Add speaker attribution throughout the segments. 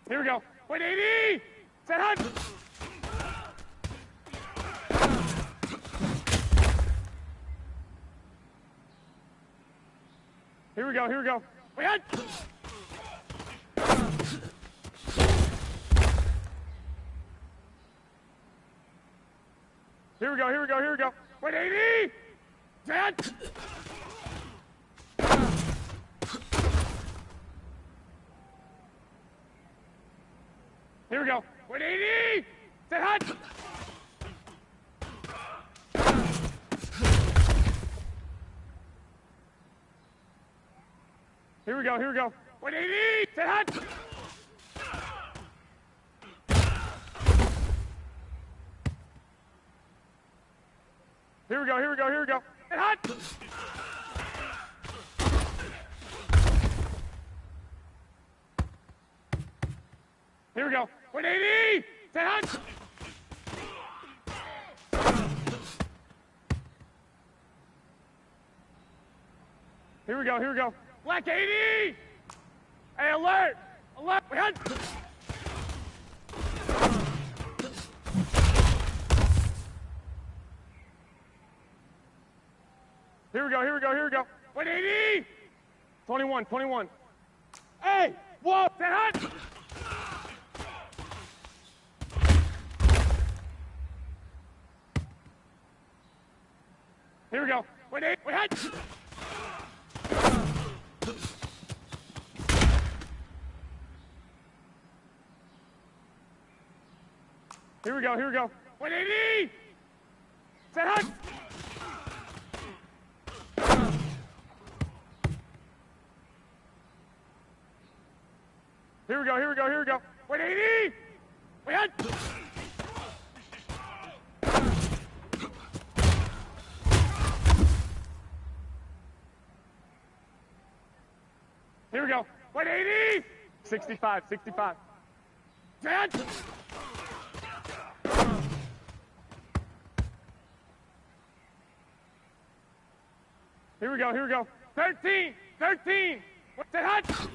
Speaker 1: Here we go. Wait, 80! Set hunt! Here we go, here we go. Wait, hunt! Here we go, here we go, here we go. Wait, 80! Set hunt! Here we go. Wait, 80! Set hunt! Here we go, here we go. Wait, 80! Set hunt! Here we go, here we go, here we go. Set hunt! Here we go. Wait, 80! Set hunt! Here we go, here we go. Black 80! Hey, alert! Alert! Wait, hunt! Here we go, here we go, here we go. Wait, 80! 21, 21. Hey! Whoa! Set hunt! Here we go. Wait, 8. Wait, hunt! Here we go, here we go. 180! Set hunt! Here we go, here we go, here we go. 180! Wait, hunt! Here we go. 180! 65, 65. Set hunt! Here we go, here we go. 13, 13. What's that hunt?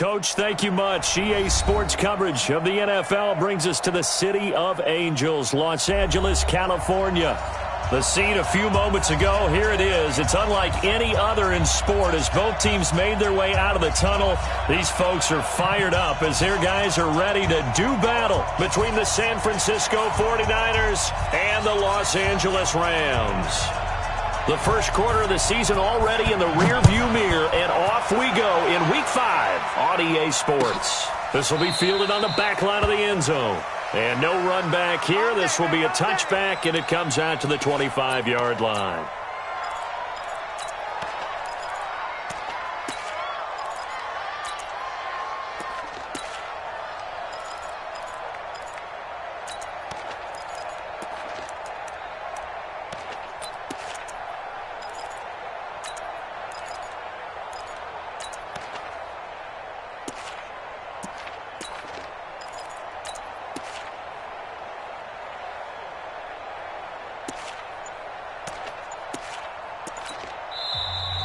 Speaker 2: Coach, thank you much. EA Sports coverage of the NFL brings us to the City of Angels, Los Angeles, California. The scene a few moments ago, here it is. It's unlike any other in sport as both teams made their way out of the tunnel. These folks are fired up as their guys are ready to do battle between the San Francisco 49ers and the Los Angeles Rams. The first quarter of the season already in the rearview mirror, and off we go in Week 5 on EA Sports. This will be fielded on the back line of the end zone. And no run back here. This will be a touchback, and it comes out to the 25-yard line.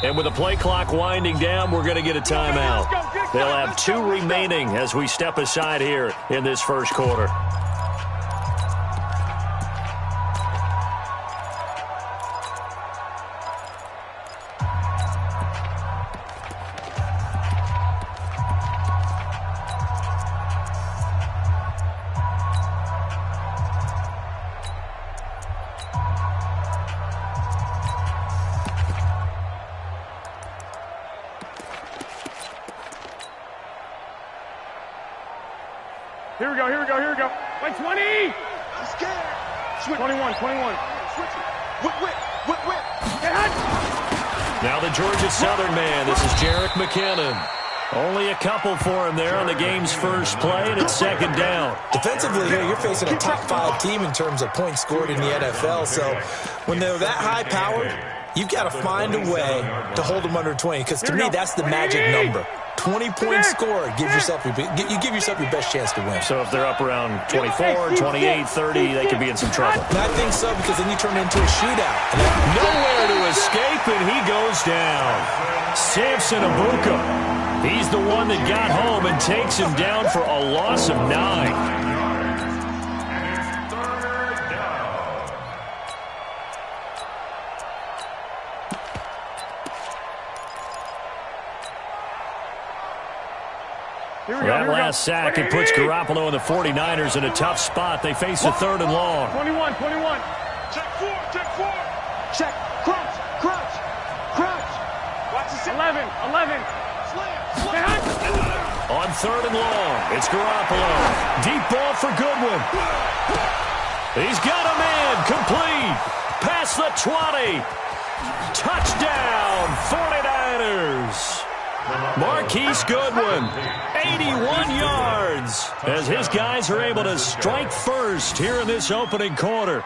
Speaker 2: And with the play clock winding down, we're going to get a timeout. They'll have 2 remaining as we step aside here in this first quarter.
Speaker 1: Here we go, here we go, here we go. Wait, 20!
Speaker 3: I'm scared.
Speaker 1: 21, 21.
Speaker 3: Whip.
Speaker 1: Get hot!
Speaker 2: Now the Georgia Southern man. This is Jerick McKinnon. Only a couple for him there on the game's first play, and it's second down.
Speaker 4: Defensively here, you're facing a top 5 team in terms of points scored in the NFL. So when they're that high-powered, you've got to find a way to hold them under 20. Because to me, that's the magic number. 20-point score. You give yourself your best chance to win.
Speaker 2: So if they're up around 24, 28, 30, they could be in some trouble.
Speaker 4: And I think so, because then you turn it into a shootout.
Speaker 2: Nowhere to escape, and he goes down. Samson Abuka. He's the one that got home and takes him down for a loss of 9. That last sack, it puts Garoppolo and the 49ers in a tough spot. They face a 3rd and long.
Speaker 1: 21.
Speaker 3: Check 4. Check. Crunch. Watch the
Speaker 1: 11.
Speaker 3: Slam.
Speaker 2: On 3rd and long, it's Garoppolo. Deep ball for Goodwin. He's got a man. Complete. Past the 20. Touchdown, 49ers. Marquise Goodwin, 81 yards, as his guys are able to strike first here in this opening quarter.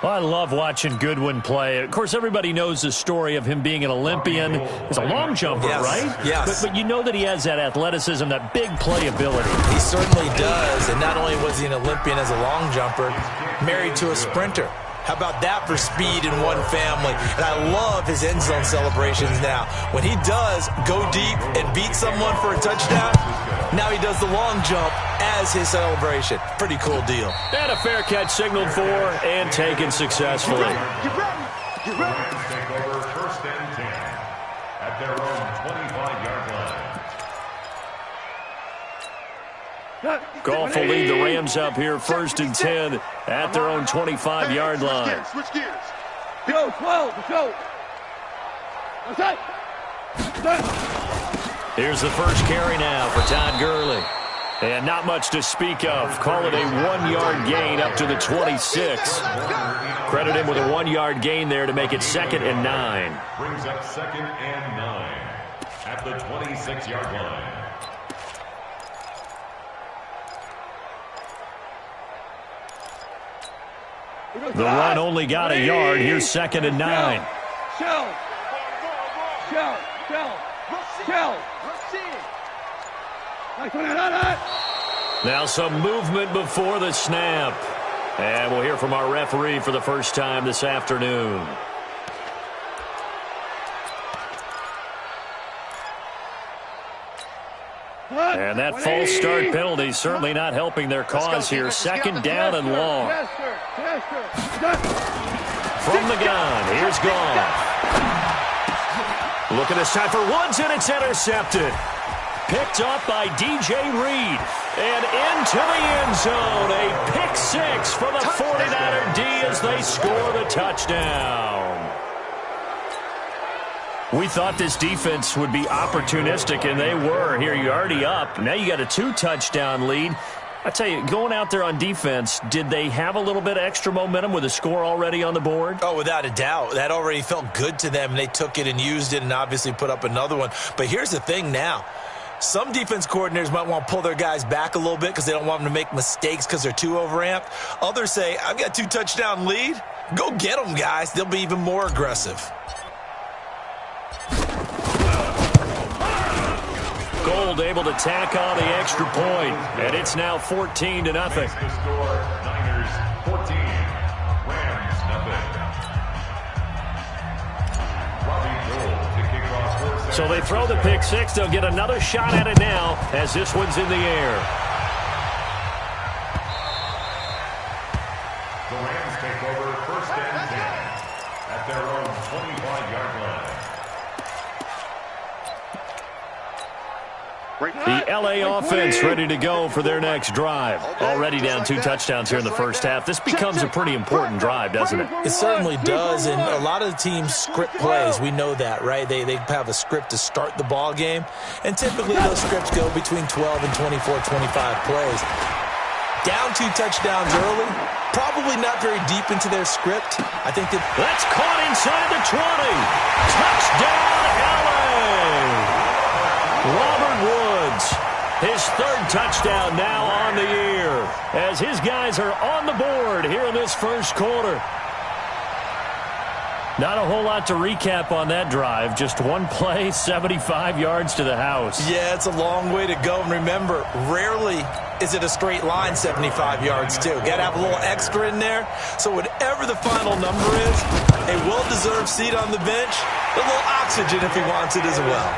Speaker 2: Well, I love watching Goodwin play. Of course, everybody knows the story of him being an Olympian. He's a long jumper, right?
Speaker 4: Yes.
Speaker 2: But you know that he has that athleticism, that big playability.
Speaker 4: He certainly does. And not only was he an Olympian as a long jumper, married to a sprinter. How about that for speed in one family? And I love his end zone celebrations now. When he does go deep and beat someone for a touchdown, now he does the long jump as his celebration. Pretty cool deal.
Speaker 2: And a fair catch signaled for and taken successfully.
Speaker 3: Get ready.
Speaker 5: Take over 1st and 10 at their own 25-yard line.
Speaker 2: Goff will lead the Rams up here 1st and 10 at their own 25-yard line.
Speaker 3: Switch gears.
Speaker 1: Go, 12, let's go. That's it.
Speaker 2: Here's the first carry now for Todd Gurley. And not much to speak of. Call it a 1-yard gain up to the 26. Credit him with a 1-yard gain there to make it 2nd and 9.
Speaker 5: Brings up 2nd and 9 at the 26-yard line.
Speaker 2: The run only got a yard. Here's 2nd and 9.
Speaker 1: Shell.
Speaker 2: Now some movement before the snap. And we'll hear from our referee for the first time this afternoon.
Speaker 3: Go, 12.
Speaker 2: And that false start penalty certainly not helping their cause here. Second down and long. From the gun, here's Goff. Looking this time for Woods, and it's intercepted. Picked up by DJ Reed. And into the end zone. A pick six for the 49er D as they score the touchdown. We thought this defense would be opportunistic, and they were. Here, you're already up. Now you got a 2-touchdown lead. I tell you, going out there on defense, did they have a little bit of extra momentum with a score already on the board?
Speaker 4: Oh, without a doubt. That already felt good to them, and they took it and used it and obviously put up another one. But here's the thing now. Some defense coordinators might want to pull their guys back a little bit because they don't want them to make mistakes because they're too overamped. Others say, I've got a 2-touchdown lead. Go get them, guys. They'll be even more aggressive.
Speaker 2: Gold able to tack on the extra point, and it's now 14-0.
Speaker 5: The score, Niners 14, Rams nothing. Robbie Gould to kick off.
Speaker 2: So they throw the pick six. They'll get another shot at it now as this one's in the air.
Speaker 5: The Rams take over first and 10 at their own 25-yard line.
Speaker 2: The L.A. offense ready to go for their next drive. Already down 2 touchdowns here in the first half. This becomes a pretty important drive, doesn't it?
Speaker 4: It certainly does, and a lot of the teams script plays. We know that, right? They have a script to start the ball game, and typically those scripts go between 12 and 24, 25 plays. Down 2 touchdowns early, probably not very deep into their script. I think
Speaker 2: that's caught inside the 20. Touchdown, L.A. Robert Woods, his 3rd touchdown now on the year as his guys are on the board here in this first quarter. Not a whole lot to recap on that drive. Just one play, 75 yards to the house.
Speaker 4: Yeah, it's a long way to go. And remember, rarely is it a straight line 75 yards, too. Got to have a little extra in there. So whatever the final number is, a well-deserved seat on the bench, a little oxygen if he wants it as well.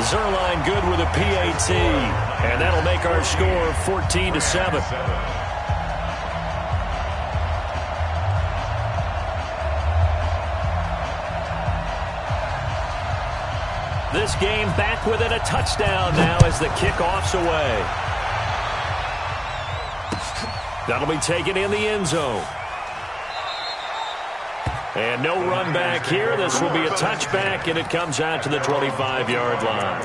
Speaker 2: Zuerlein good with a PAT, and that'll make our score 14-7. This game back within a touchdown now as the kickoff's away. That'll be taken in the end zone. And no run back here. This will be a touchback, and it comes out to the 25-yard line.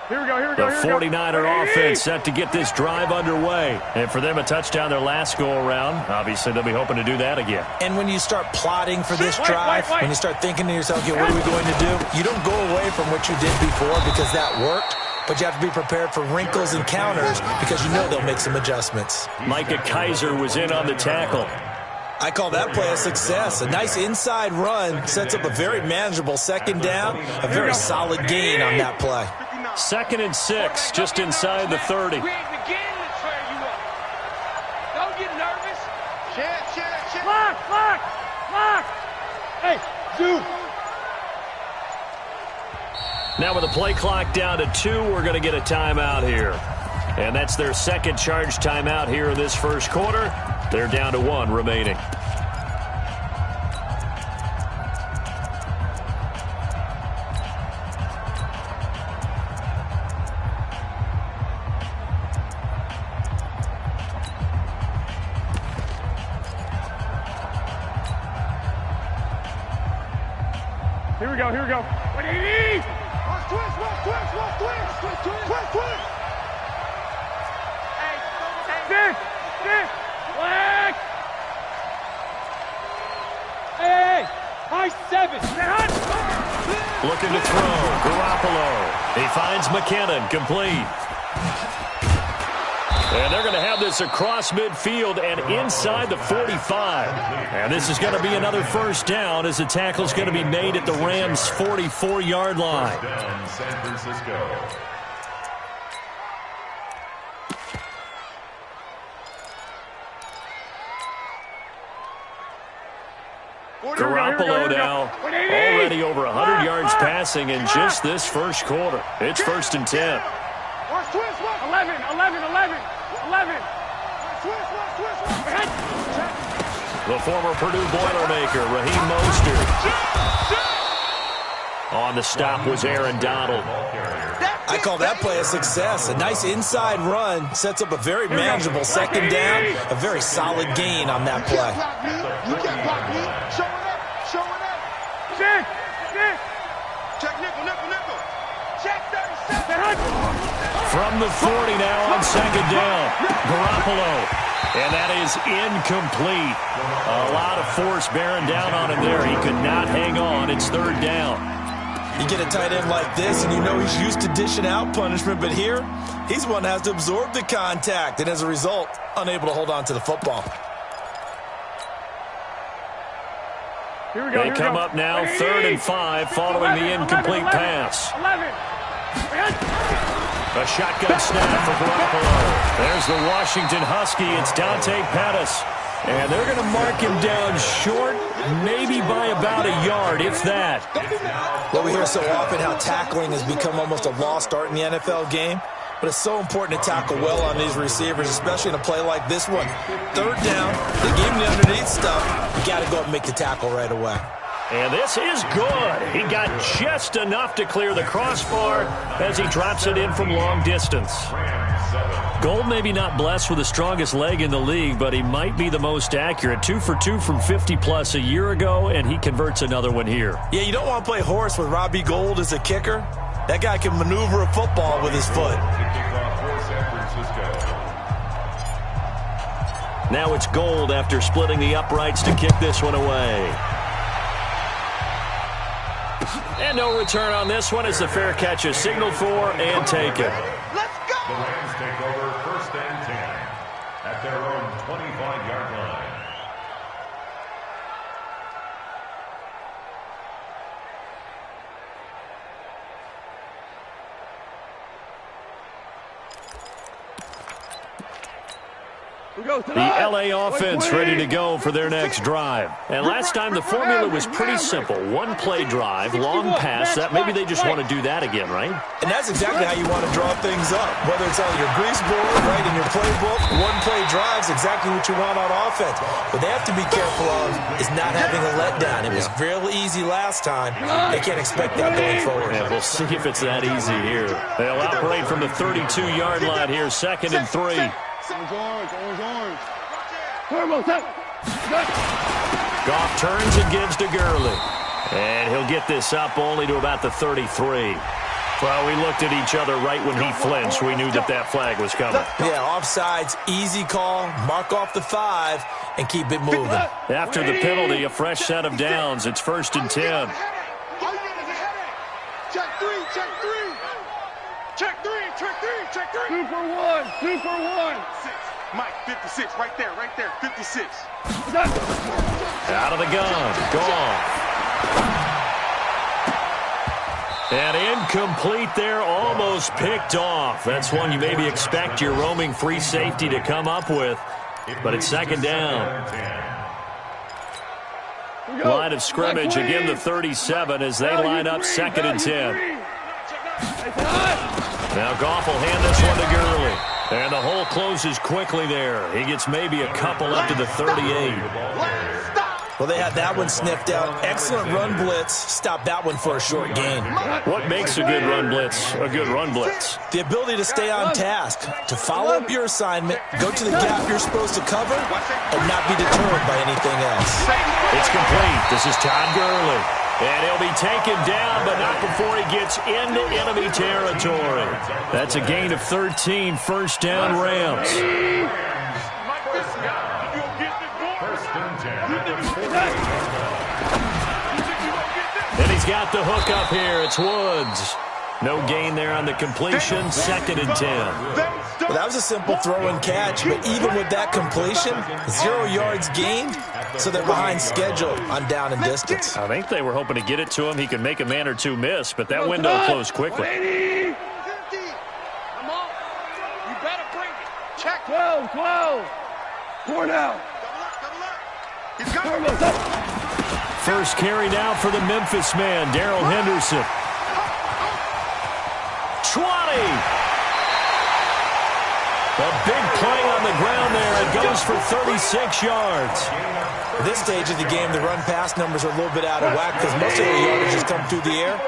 Speaker 1: Here we go.
Speaker 2: The 49er offense set to get this drive underway. And for them, a touchdown their last go-around. Obviously, they'll be hoping to do that again.
Speaker 4: And when you start plotting for this drive, when you start thinking to yourself, okay, what are we going to do? You don't go away from what you did before because that worked. But you have to be prepared for wrinkles and counters because you know they'll make some adjustments.
Speaker 2: Micah Kiser was in on the tackle.
Speaker 4: I call that play a success. A nice inside run sets up a very manageable second down, a very solid gain on that play.
Speaker 2: 2nd and 6, just inside the 30.
Speaker 3: We ain't beginning to tear you up. Don't get nervous. Check.
Speaker 1: Lock. Hey, Zoo.
Speaker 2: Now with the play clock down to 2, we're going to get a timeout here. And that's their second charge timeout here in this first quarter. They're down to 1 remaining.
Speaker 1: Here we go. What do you need?
Speaker 3: Twist.
Speaker 1: Stick. Flag. Hey. High 7.
Speaker 2: Looking to throw. Garoppolo. He finds McKinnon. Complete. And they're going to have this across midfield and inside the 45. And this is going to be another first down as the tackle's going to be made at the Rams' 44-yard line.
Speaker 5: First down, San Francisco.
Speaker 2: Garoppolo now, already over 100 yards passing in just this first quarter. It's 1st and 10.
Speaker 1: 11.
Speaker 2: The former Purdue Boilermaker, Raheem Mostert. On the stop was Aaron Donald.
Speaker 4: I call that play a success. A nice inside run sets up a very manageable 2nd down. A very solid gain on that play.
Speaker 3: You can't block me. Show it up.
Speaker 1: Check.
Speaker 3: Check nickel. Check 37.
Speaker 2: From the 40 now on 2nd down. Garoppolo. And that is incomplete. A lot of force bearing down on him there. He could not hang on. It's 3rd down.
Speaker 4: You get a tight end like this, and you know he's used to dishing out punishment, but here, he's one that has to absorb the contact, and as a result, unable to hold on to the football.
Speaker 2: They come up now, 3rd and 5, following the incomplete pass. A shotgun snap for Garoppolo. There's the Washington Husky. It's Dante Pettis. And they're going to mark him down short, maybe by about a yard, if that.
Speaker 4: Well, we hear so often how tackling has become almost a lost art in the NFL game. But it's so important to tackle well on these receivers, especially in a play like this one. 3rd down, they gave him the underneath stuff. You got to go up and make the tackle right away.
Speaker 2: And this is good. He got just enough to clear the crossbar as he drops it in from long distance. Gold maybe not blessed with the strongest leg in the league, but he might be the most accurate. 2 for 2 from 50-plus a year ago, and he converts another one here.
Speaker 4: Yeah, you don't want to play horse with Robbie Gould as a kicker. That guy can maneuver a football with his foot.
Speaker 2: Now it's Gould after splitting the uprights to kick this one away. And no return on this one as the fair catch is signaled for and taken.
Speaker 3: Let's go!
Speaker 5: The Rams take over 1st and 10 at their own 25-yard line.
Speaker 2: The LA offense ready to go for their next drive. And last time the formula was pretty simple. One play drive, long pass. That maybe they just want to do that again, right?
Speaker 4: And that's exactly how you want to draw things up. Whether it's on your grease board, right in your playbook, one play drive is exactly what you want on offense. What they have to be careful of is not having a letdown. It was real easy last time. They can't expect that going forward.
Speaker 2: Yeah, we'll see if it's that easy here. They'll operate from the 32-yard line here, 2nd and 3.
Speaker 1: Orange.
Speaker 2: Goff turns and gives to Gurley. And he'll get this up only to about the 33. Well, we looked at each other right when he flinched. We knew that that flag was coming.
Speaker 4: Yeah, offsides, easy call, mark off the 5, and keep it moving.
Speaker 2: After the penalty, a fresh set of downs. It's 1st and 10.
Speaker 3: Check 3. Check 3.
Speaker 1: 2 for 1. 2 for 1.
Speaker 3: Mike, 56, right there, 56.
Speaker 2: Out of the gun, gone. And incomplete there, almost picked off. That's one you maybe expect your roaming free safety to come up with, but it's 2nd down. Line of scrimmage, again the 37 as they line up 2nd and 10. Now Goff will hand this one to Gurley. And the hole closes quickly there. He gets maybe a couple up to the 38.
Speaker 4: Well, they had that one sniffed out. Excellent run blitz. Stop that one for a short gain.
Speaker 2: What makes a good run blitz a good run blitz?
Speaker 4: The ability to stay on task, to follow up your assignment, go to the gap you're supposed to cover, and not be deterred by anything else.
Speaker 2: It's complete. This is Todd Gurley. And he'll be taken down, but not before he gets into enemy territory. That's a gain of 13, 1st down Rams. And he's got the hook up here. It's Woods. No gain there on the completion, 2nd and 10.
Speaker 4: Well, that was a simple throw and catch, but even with that completion, 0 yards gained, so they're behind schedule on down and distance.
Speaker 2: I think they were hoping to get it to him. He could make a man or two miss, but that window closed quickly.
Speaker 3: Come on. You better bring it. Check.
Speaker 1: 12. 4 now.
Speaker 3: Double up. He's got it.
Speaker 2: First carry now for the Memphis man, Darrell Henderson. 20. A big play on the ground there. It goes for 36 yards.
Speaker 4: At this stage of the game, the run-pass numbers are a little bit out of whack because most of the yardage has come through the air.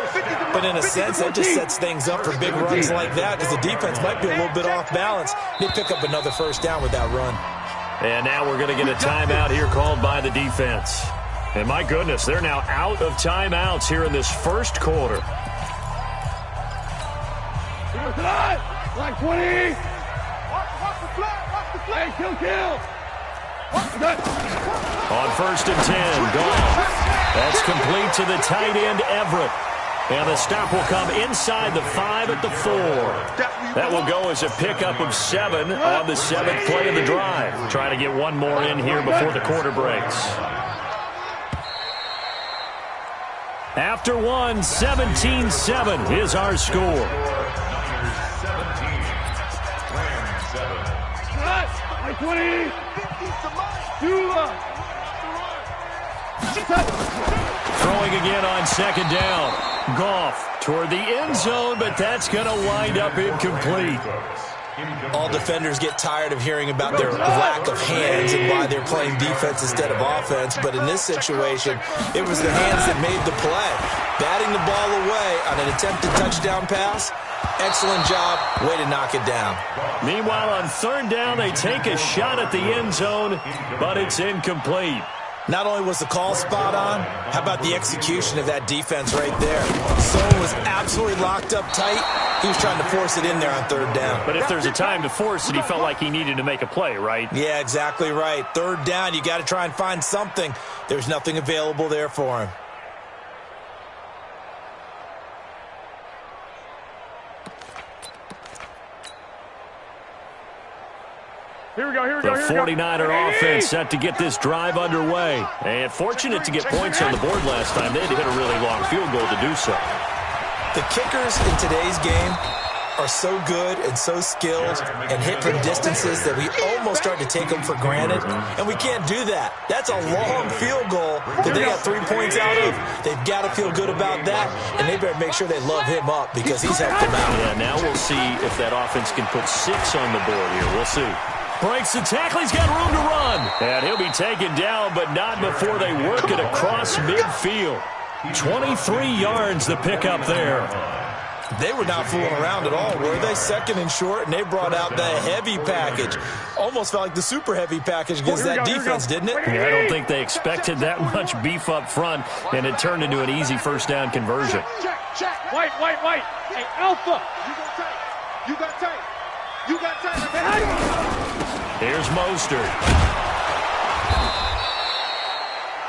Speaker 4: But in a sense, that just sets things up for big runs like that because the defense might be a little bit off balance. They pick up another first down with that run.
Speaker 2: And now we're going to get a timeout here called by the defense. And my goodness, they're now out of timeouts here in this first quarter.
Speaker 1: Like 20. Hey, kill.
Speaker 2: On first and 10, Goff. That's complete to the tight end, Everett. And the stop will come inside the 5 at the 4. That will go as a pickup of 7 on the 7th play of the drive. Trying to get one more in here before the quarter breaks. After one, 17-7 is our score.
Speaker 1: Like 20.
Speaker 2: Throwing again on second down. Goff toward the end zone, but that's going to wind up incomplete.
Speaker 4: All defenders get tired of hearing about their lack of hands and why they're playing defense instead of offense. But in this situation, it was the hands that made the play. Batting the ball away on an attempted touchdown pass. Excellent job. Way to knock it down.
Speaker 2: Meanwhile, on third down, they take a shot at the end zone, but it's incomplete.
Speaker 4: Not only was the call spot on, how about the execution of that defense right there? Sohn was absolutely locked up tight. He was trying to force it in there on third down.
Speaker 2: But if there's a time to force it, he felt like he needed to make a play, right?
Speaker 4: Yeah, exactly right. Third down, you got to try and find something. There's nothing available there for him.
Speaker 1: Here we go.
Speaker 2: The 49er offense set to get this drive underway. And fortunate to get points on the board last time. They had to hit a really long field goal to do so.
Speaker 4: The kickers in today's game are so good and so skilled and hit from distances that we almost start to take them for granted. And we can't do that. That's a long field goal that they got 3 points out of. They've got to feel good about that, and they better make sure they love him up because he's helped them out.
Speaker 2: Yeah, now we'll see if that offense can put 6 on the board here. We'll see. Breaks the tackle. He's got room to run. And he'll be taken down, but not before they work it across midfield. 23 yards the pickup there.
Speaker 4: They were not fooling around at all, were they? Second and short, and they brought out the heavy package. Almost felt like the super heavy package against that defense, didn't it?
Speaker 2: Yeah, I don't think they expected that much beef up front, and it turned into an easy first down conversion.
Speaker 1: Check. White. Hey, Alpha. You got tight.
Speaker 2: Here's Mostert.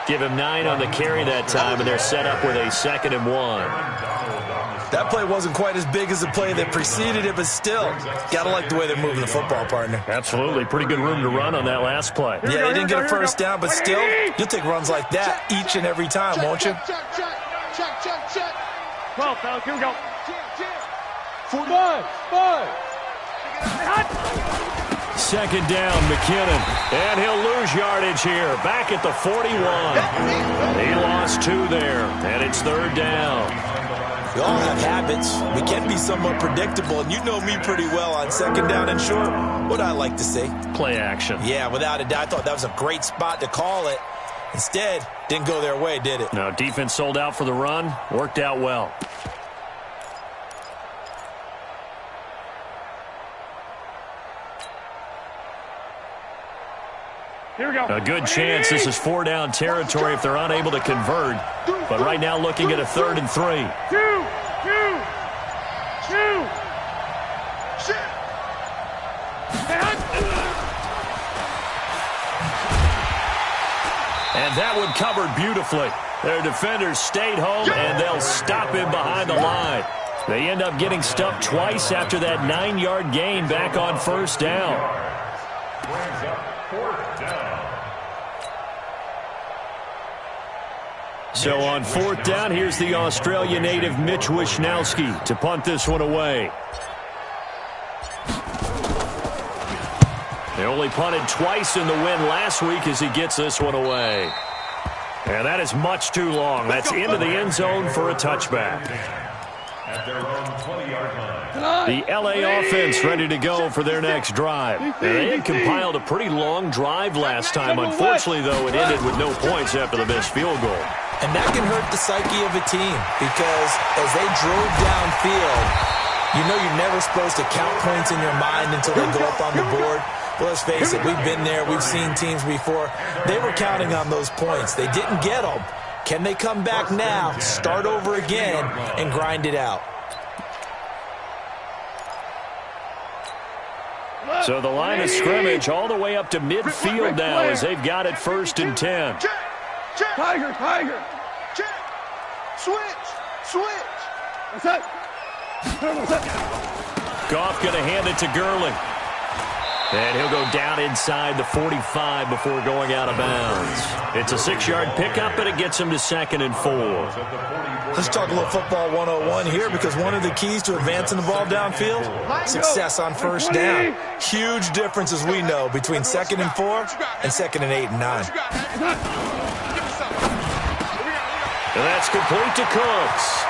Speaker 2: Give him 9 on the carry that time, and they're set up with a 2nd and 1.
Speaker 4: That play wasn't quite as big as the play that preceded it, but still, gotta like the way they're moving the football, partner.
Speaker 2: Absolutely. Pretty good room to run on that last play.
Speaker 4: Yeah, they didn't get a first down, but still, you'll take runs like that each and every time, won't you?
Speaker 1: Check. 12, fellas, here we go. 5.
Speaker 2: Second down, McKinnon. And he'll lose yardage here. Back at the 41. He lost 2 there, and it's third down.
Speaker 4: We all have habits. We can be somewhat predictable, and you know me pretty well on second down and short. What I like to see?
Speaker 2: Play action.
Speaker 4: Yeah, without a doubt. I thought that was a great spot to call it. Instead, didn't go their way, did it?
Speaker 2: No, defense sold out for the run. Worked out well.
Speaker 1: Here we go.
Speaker 2: A good chance this is 4-down territory if they're unable to convert. But right now looking at a 3rd and 3.
Speaker 1: Two.
Speaker 2: And that one covered beautifully. Their defenders stayed home, and they'll stop him behind the line. They end up getting stuffed twice after that 9-yard gain back on first down.
Speaker 5: Brings up 4th down.
Speaker 2: So on 4th down, here's the Australia native Mitch Wishnowsky to punt this one away. They only punted twice in the win last week as he gets this one away. And that is much too long. That's into the end zone for a touchback.
Speaker 5: At their own 20-yard line.
Speaker 2: The LA offense ready to go for their next drive. And they had compiled a pretty long drive last time. Unfortunately, though, it ended with no points after the missed field goal.
Speaker 4: And that can hurt the psyche of a team because as they drove downfield, you know you're never supposed to count points in your mind until they go up on the board. Well, let's face it, we've been there. We've seen teams before. They were counting on those points. They didn't get them. Can they come back now, start over again, and grind it out?
Speaker 2: So the line of scrimmage all the way up to midfield now as they've got it 1st and 10.
Speaker 1: Tiger.
Speaker 3: Check. Switch.
Speaker 1: What's that?
Speaker 2: Goff going to hand it to Gurley. And he'll go down inside the 45 before going out of bounds. It's a 6-yard pickup, but it gets him to 2nd and 4.
Speaker 4: Let's talk a little football 101 here because one of the keys to advancing the ball downfield, success on 1st down. Huge difference, as we know, between 2nd and 4 and 2nd and 8 and 9.
Speaker 2: And that's complete to Cooks.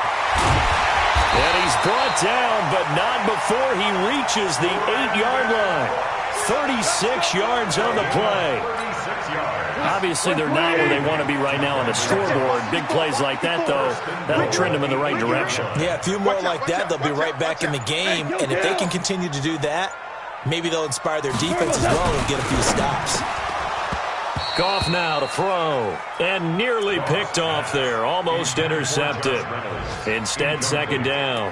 Speaker 2: And he's brought down, but not before he reaches the 8-yard line. 36 yards on the play. Obviously, they're not where they want to be right now on the scoreboard. Big plays like that, though, that'll trend them in the right direction.
Speaker 4: Yeah, a few more like that, they'll be right back in the game. And if they can continue to do that, maybe they'll inspire their defense as well and get a few stops.
Speaker 2: Goff now to throw. And nearly picked off there. Almost intercepted. Instead, 2nd down.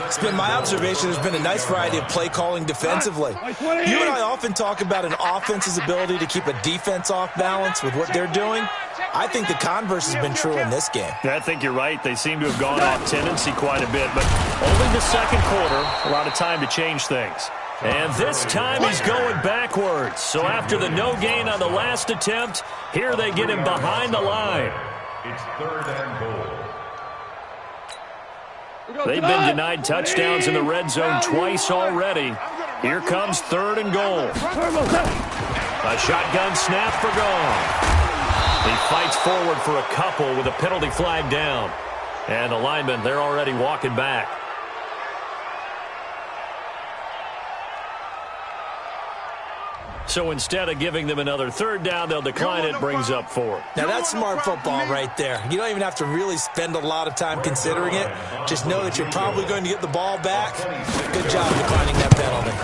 Speaker 4: It's been my observation there's been a nice variety of play calling defensively. You and I often talk about an offense's ability to keep a defense off balance with what they're doing. I think the converse has been true in this game.
Speaker 2: I think you're right. They seem to have gone off tendency quite a bit, but only the 2nd quarter, a lot of time to change things. And this time he's going backwards. So after the no gain on the last attempt, here they get him behind the line.
Speaker 5: It's 3rd and goal.
Speaker 2: They've been denied touchdowns in the red zone twice already. Here comes 3rd and goal. A shotgun snap for Goff. He fights forward for a couple with a penalty flag down. And the linemen, they're already walking back. So instead of giving them another 3rd down, they'll decline it, brings up 4th.
Speaker 4: Now that's smart football right there. You don't even have to really spend a lot of time considering it. Just know that you're probably going to get the ball back. Good job declining that penalty.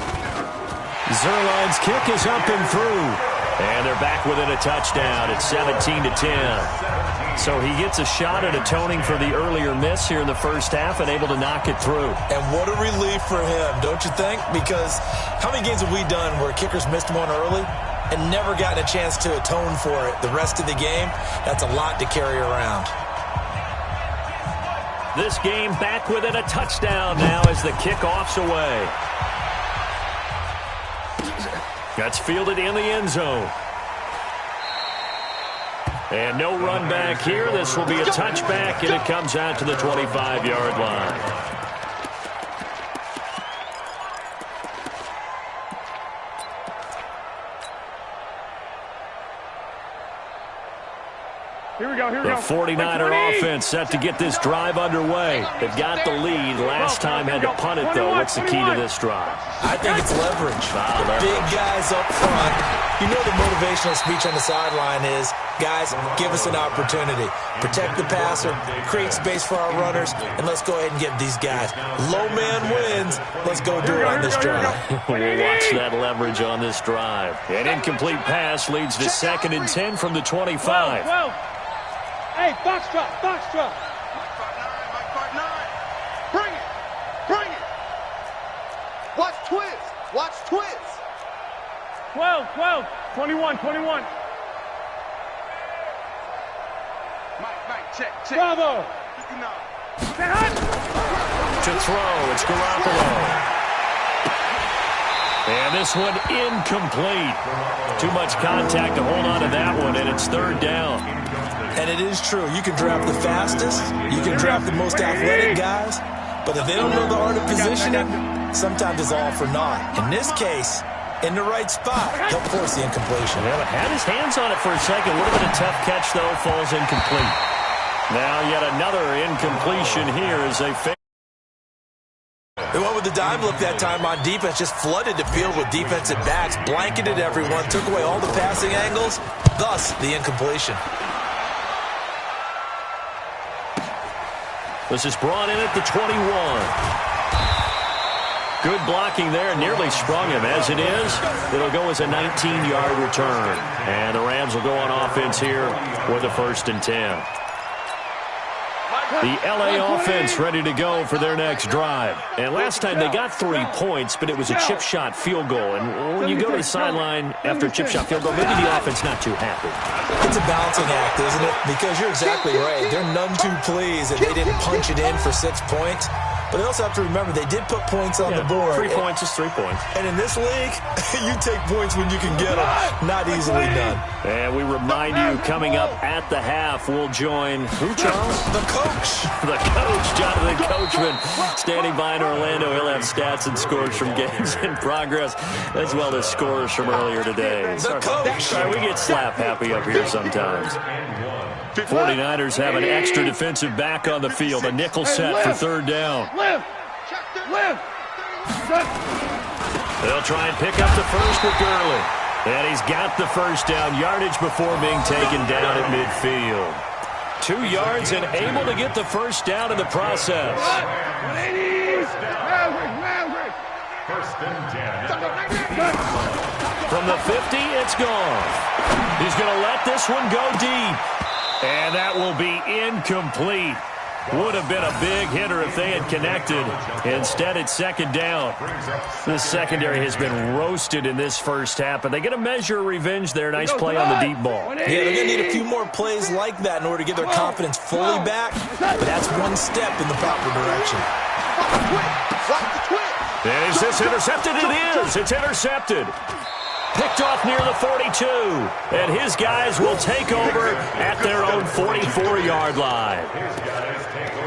Speaker 2: Zuerlein's kick is up and through. And they're back within a touchdown at 17-10. So he gets a shot at atoning for the earlier miss here in the 1st half and able to knock it through.
Speaker 4: And what a relief for him, don't you think? Because how many games have we done where kickers missed one early and never gotten a chance to atone for it the rest of the game? That's a lot to carry around.
Speaker 2: This game back within a touchdown now as the kickoff's away. That's fielded in the end zone. And no run back here. This will be a touchback, and it comes out to the 25-yard line.
Speaker 1: Here we go.
Speaker 2: The 49er offense set to get this drive underway. They've got the lead. Last time had to punt it, though. What's the key to this drive?
Speaker 4: I think it's leverage. The big guys up front. You know the motivational speech on the sideline is, guys, give us an opportunity. Protect the passer, create space for our runners, and let's go ahead and get these guys. Low man wins. Let's go do it on this drive.
Speaker 2: We'll watch that leverage on this drive. An incomplete pass leads to 2nd and 10 from the 25.
Speaker 1: Hey, box drop.
Speaker 3: Mike Part 9. Bring it. Watch twist.
Speaker 1: 12, 21.
Speaker 3: Mike, check.
Speaker 1: Bravo.
Speaker 2: To throw, it's Garoppolo. And this one incomplete. Too much contact to hold on to that one, and it's 3rd down.
Speaker 4: And it is true. You can draft the fastest. You can draft the most athletic guys. But if they don't know the art of positioning, sometimes it's all for naught. In this case, in the right spot. He'll force the incompletion.
Speaker 2: Yeah, but had his hands on it for a second. Would have been a tough catch, though. Falls incomplete. Now yet another incompletion here as they fail.
Speaker 4: They went with the dime look that time on defense, just flooded the field with defensive backs, blanketed everyone, took away all the passing angles, thus the incompletion.
Speaker 2: This is brought in at the 21. Good blocking there, nearly sprung him. As it is, it'll go as a 19-yard return. And the Rams will go on offense here with a 1st and 10. The LA offense ready to go for their next drive. And last time they got 3 points, but it was a chip shot field goal. And when you go to the sideline after a chip shot field goal, maybe the offense not too happy.
Speaker 4: It's a balancing act, isn't it? Because you're exactly right. They're none too pleased that they didn't punch it in for 6 points. But they also have to remember they did put points on the board.
Speaker 2: 3 points is 3 points.
Speaker 4: And in this league, you take points when you can get them. Not easily done.
Speaker 2: And we remind you, coming up at the half, we'll join who, Charles?
Speaker 4: The coach.
Speaker 2: The coach, Jonathan Coachman, standing by in Orlando. He'll have stats and scores from games in progress, as well as scores from earlier today.
Speaker 4: The coach.
Speaker 2: Sorry, we get slap happy up here sometimes. 49ers have an extra defensive back on the field. A nickel set for 3rd down. They'll try and pick up the first with Gurley. And he's got the first down, yardage before being taken down at midfield. 2 yards and able to get the first down in the process.
Speaker 5: 1st and 10.
Speaker 2: From the 50, it's gone. He's going to let this one go deep. And that will be incomplete. Would have been a big hitter if they had connected. Instead, it's 2nd down. The secondary has been roasted in this first half, but they get a measure of revenge there. Nice play on the deep ball.
Speaker 4: Yeah, they're going to need a few more plays like that in order to get their confidence fully back. But that's one step in the proper direction.
Speaker 2: And is this intercepted? It is. It's intercepted. Picked off near the 42. And his guys will take over at their own 44-yard line.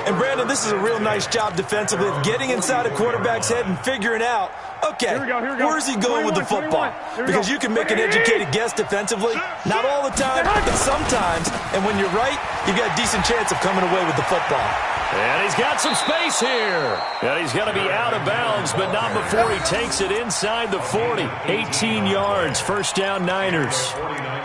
Speaker 4: And, Brandon, this is a real nice job defensively of getting inside a quarterback's head and figuring out, okay, where's he going with the football? Because you can make an educated guess defensively. Not all the time, but sometimes. And when you're right, you've got a decent chance of coming away with the football.
Speaker 2: And he's got some space here. And he's going to be out of bounds, but not before he takes it inside the 40. 18 yards, 1st down Niners.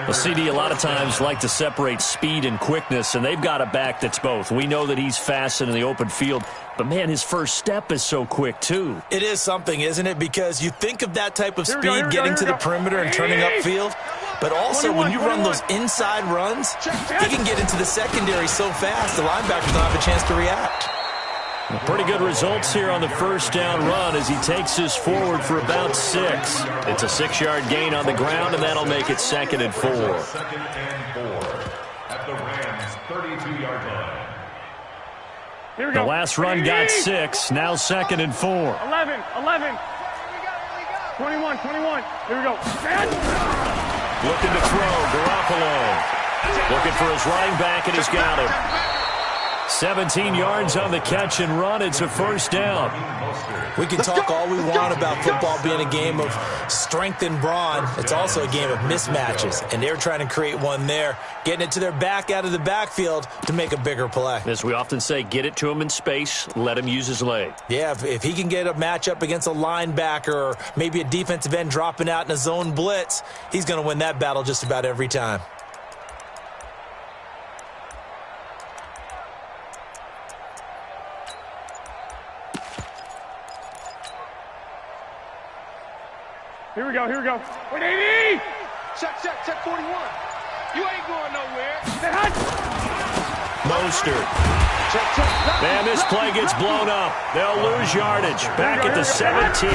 Speaker 2: The CD a lot of times like to separate speed and quickness, and they've got a back that's both. We know that he's fast in the open field, but, man, his first step is so quick, too.
Speaker 4: It is something, isn't it? Because you think of that type of speed getting to the perimeter and turning upfield, but also when you run those inside runs, he can get into the secondary so fast the linebackers don't have a chance to react.
Speaker 2: Pretty good results here on the 1st down run as he takes this forward for about 6. It's a 6-yard gain on the ground, and that'll make it 2nd and 4.
Speaker 5: 2nd and 4 at the Rams' 32-yard line.
Speaker 1: Here we go.
Speaker 2: The last run got 6, now 2nd and 4.
Speaker 1: 11. 21. Here we go.
Speaker 2: Looking to throw, Garoppolo. Looking for his running back, and he's got him. 17 yards on the catch and run. It's a 1st down.
Speaker 4: We can talk all we want about football being a game of strength and brawn. It's also a game of mismatches, and they're trying to create one there, getting it to their back out of the backfield to make a bigger play.
Speaker 2: As we often say, get it to him in space, let him use his leg.
Speaker 4: Yeah, if he can get a matchup against a linebacker or maybe a defensive end dropping out in a zone blitz, he's going to win that battle just about every time.
Speaker 1: Here we go. 180!
Speaker 3: Check 41. You ain't going nowhere.
Speaker 2: Mostert. And this play gets blown up. They'll lose yardage. Back at the 17.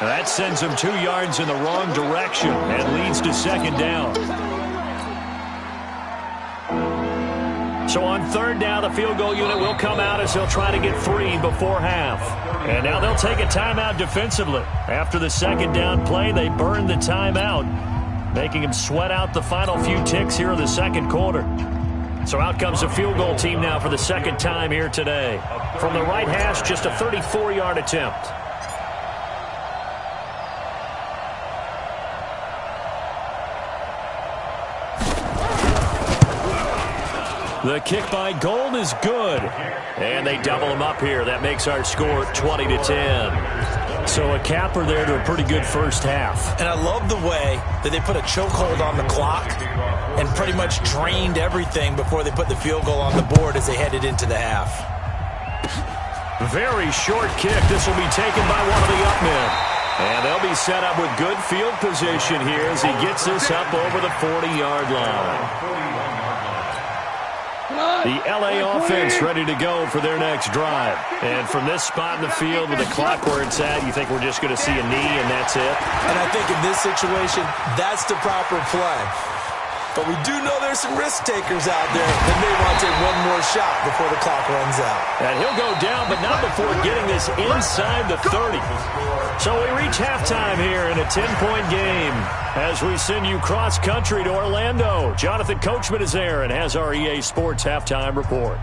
Speaker 2: That sends them 2 yards in the wrong direction and leads to 2nd down. So on 3rd down, the field goal unit will come out as they'll try to get 3 before half. And now they'll take a timeout defensively. After the 2nd down play, they burn the timeout, making them sweat out the final few ticks here in the 2nd quarter. So out comes the field goal team now for the 2nd time here today. From the right hash, just a 34-yard attempt. The kick by Gold is good. And they double him up here. That makes our score 20-10. So a capper there to a pretty good first half.
Speaker 4: And I love the way that they put a chokehold on the clock and pretty much drained everything before they put the field goal on the board as they headed into the half.
Speaker 2: Very short kick. This will be taken by one of the up men. And they'll be set up with good field position here as he gets this up over the 40-yard line. The LA offense ready to go for their next drive. And from this spot in the field with the clock where it's at, you think we're just going to see a knee and that's it?
Speaker 4: And I think in this situation, that's the proper play. But we do know there's some risk takers out there that may want to take one more shot before the clock runs out.
Speaker 2: And he'll go down, but not before getting this inside the 30. So we reach halftime here in a 10-point game as we send you cross-country to Orlando. Jonathan Coachman is there and has our EA Sports halftime report.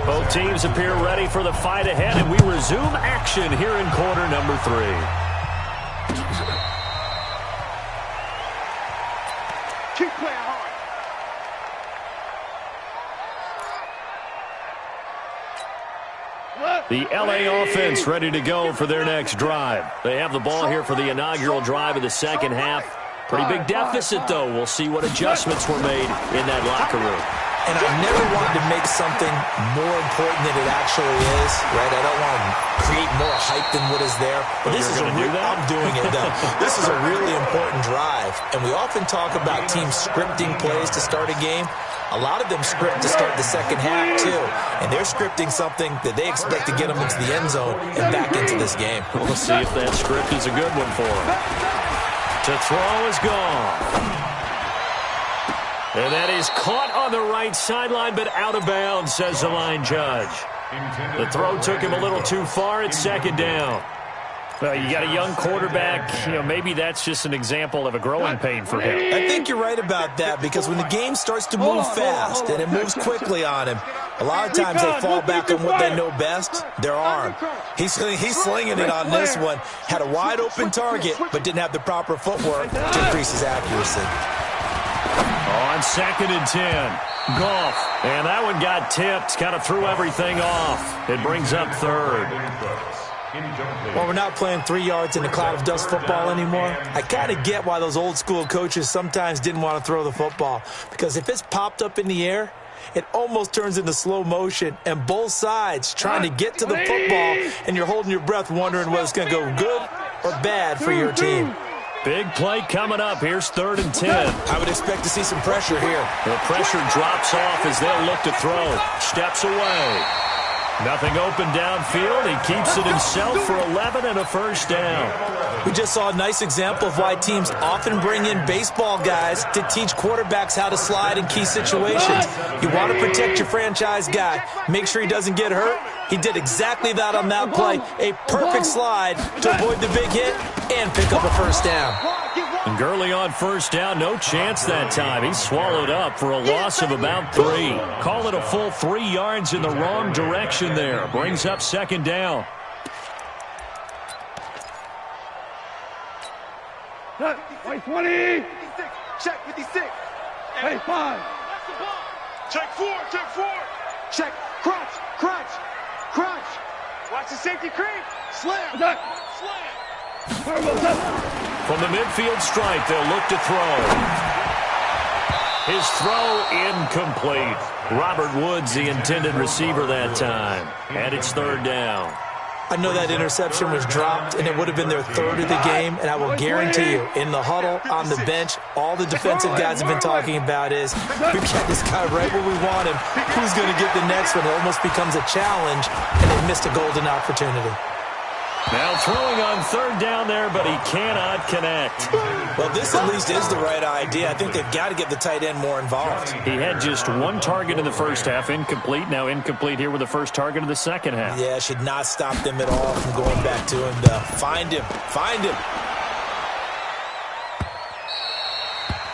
Speaker 2: Both teams appear ready for the fight ahead, and we resume action here in quarter number 3.
Speaker 3: Keep playing hard.
Speaker 2: The LA offense ready to go for their next drive. They have the ball here for the inaugural drive of the second half. Pretty big deficit, though. We'll see what adjustments were made in that locker room.
Speaker 4: And I never wanted to make something more important than it actually is, right? I don't want to create more hype than what is there. But this is I'm doing it, though. This is a really important drive. And we often talk about teams scripting plays to start a game. A lot of them script to start the second half, too. And they're scripting something that they expect to get them into the end zone and back into this game.
Speaker 2: We'll see if that script is a good one for them. To throw is gone. And that is caught on the right sideline, but out of bounds, says the line judge. The throw took him a little too far. It's second down. Well, you got a young quarterback. Maybe that's just an example of a growing pain for him.
Speaker 4: I think you're right about that because when the game starts to move fast and it moves quickly on him, a lot of times they fall back on what they know best, their arm. He's slinging it on this one. Had a wide open target, but didn't have the proper footwork to increase his accuracy.
Speaker 2: On 2nd and 10, Goff. And that one got tipped, kind of threw everything off. It brings up 3rd.
Speaker 4: Well, we're not playing 3 yards in a cloud of dust football anymore. I kind of get why those old school coaches sometimes didn't want to throw the football. Because if it's popped up in the air, it almost turns into slow motion. And both sides trying to get to the football, and you're holding your breath wondering whether it's going to go good or bad for your team.
Speaker 2: Big play coming up. Here's 3rd and 10.
Speaker 4: I would expect to see some pressure here.
Speaker 2: The pressure drops off as they'll look to throw. Steps away. Nothing open downfield. He keeps it himself for 11 and a first down.
Speaker 4: We just saw a nice example of why teams often bring in baseball guys to teach quarterbacks how to slide in key situations. You want to protect your franchise guy. Make sure he doesn't get hurt. He did exactly that on that play. A perfect slide to avoid the big hit and pick up a first down.
Speaker 2: And Gurley on first down, no chance that time. He's swallowed up for a loss of about 3. Call it a full 3 yards in the wrong direction there. Brings up 2nd down.
Speaker 1: Wait, 20.
Speaker 3: Check 56.
Speaker 1: Hey, 5.
Speaker 3: Check 4. Check 4. Check. Crunch. Crunch. Crunch. Watch the safety creep. Slam. Slam.
Speaker 2: From the midfield stripe, they'll look to throw. His throw incomplete. Robert Woods, the intended receiver that time. And it's 3rd down.
Speaker 4: I know that interception was dropped, and it would have been their 3rd of the game, and I will guarantee you, in the huddle, on the bench, all the defensive guys have been talking about is, we got this guy right where we want him. Who's going to get the next one? It almost becomes a challenge, and they missed a golden opportunity.
Speaker 2: Now throwing on 3rd down there, but he cannot connect.
Speaker 4: Well, this at least is the right idea. I think they've got to get the tight end more involved.
Speaker 2: He had just 1 target in the first half, incomplete. Now incomplete here with the first target of the second half.
Speaker 4: Yeah, should not stop them at all from going back to him to find him. Find him.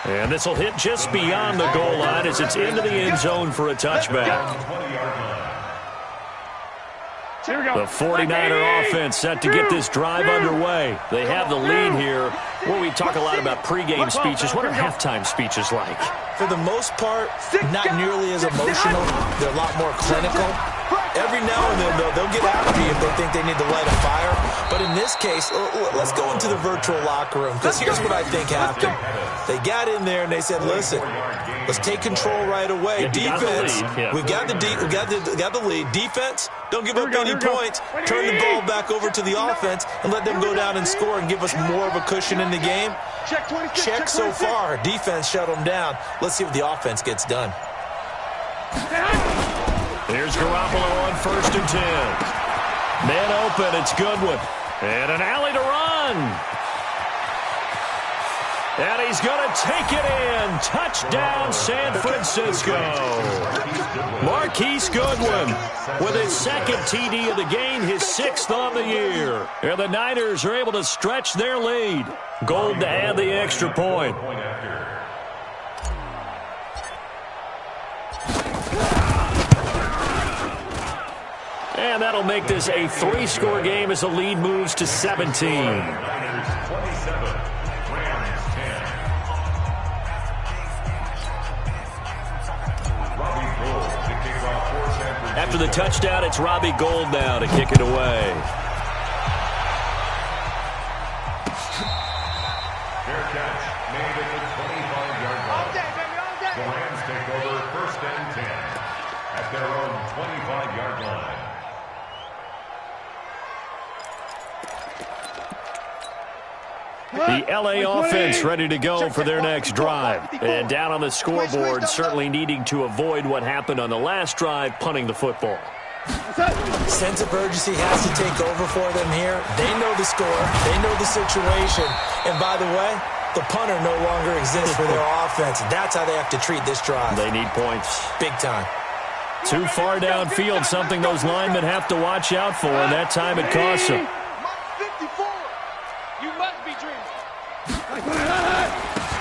Speaker 2: And this will hit just beyond the goal line as it's into the end zone for a touchback. The 49er offense set to get this drive underway. They have the lead here. Where we talk a lot about pregame speeches, what are halftime speeches like?
Speaker 4: For the most part, not nearly as emotional. They're a lot more clinical. Every now and then, though, they'll get after you if they think they need to light a fire. But in this case, let's go into the virtual locker room, because here's what I think happened. They got in there and they said, listen, let's take control right away. Defense, we've got the lead. Defense, don't give up any points. Turn the ball back over to the offense and let them go down and score and give us more of a cushion in the game. Check so far. Defense shut them down. Let's see what the offense gets done.
Speaker 2: Here's Garoppolo on 1st and 10. Man open, it's Goodwin. And an alley to run. And he's going to take it in. Touchdown, San Francisco. Marquise Goodwin with his second TD of the game, his 6th on the year. And the Niners are able to stretch their lead. Gold to add the extra point. And that'll make this a 3-score game as the lead moves to 17. After the touchdown, it's Robbie Gould now to kick it away.
Speaker 5: Fair catch made at the 25-yard line. The Rams take over 1st and 10 at their own 25-yard line.
Speaker 2: The LA offense ready to go for their next drive. And down on the scoreboard, certainly needing to avoid what happened on the last drive, punting the football.
Speaker 4: Sense of urgency has to take over for them here. They know the score. They know the situation. And by the way, the punter no longer exists for their offense. That's how they have to treat this drive.
Speaker 2: They need points.
Speaker 4: Big time.
Speaker 2: Too far downfield, something those linemen have to watch out for, and that time it costs them.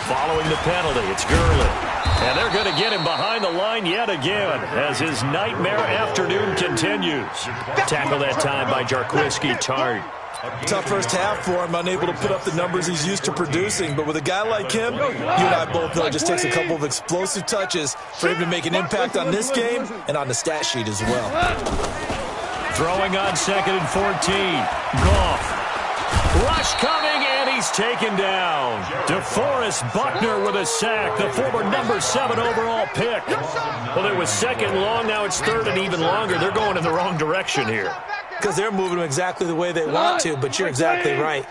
Speaker 2: Following the penalty, it's Gurley. And they're going to get him behind the line yet again as his nightmare afternoon continues. Tackled that time by Jarquiski Tartt.
Speaker 4: Tough first half for him, unable to put up the numbers he's used to producing. But with a guy like him, you and I both know it just takes a couple of explosive touches for him to make an impact on this game and on the stat sheet as well.
Speaker 2: Throwing on 2nd and 14. Goff. Rush coming, and he's taken down. DeForest Buckner with a sack, the former number 7 overall pick. Well, it was 2nd long, now it's 3rd and even longer. They're going in the wrong direction here.
Speaker 4: Because they're moving them exactly the way they want to, but you're exactly right.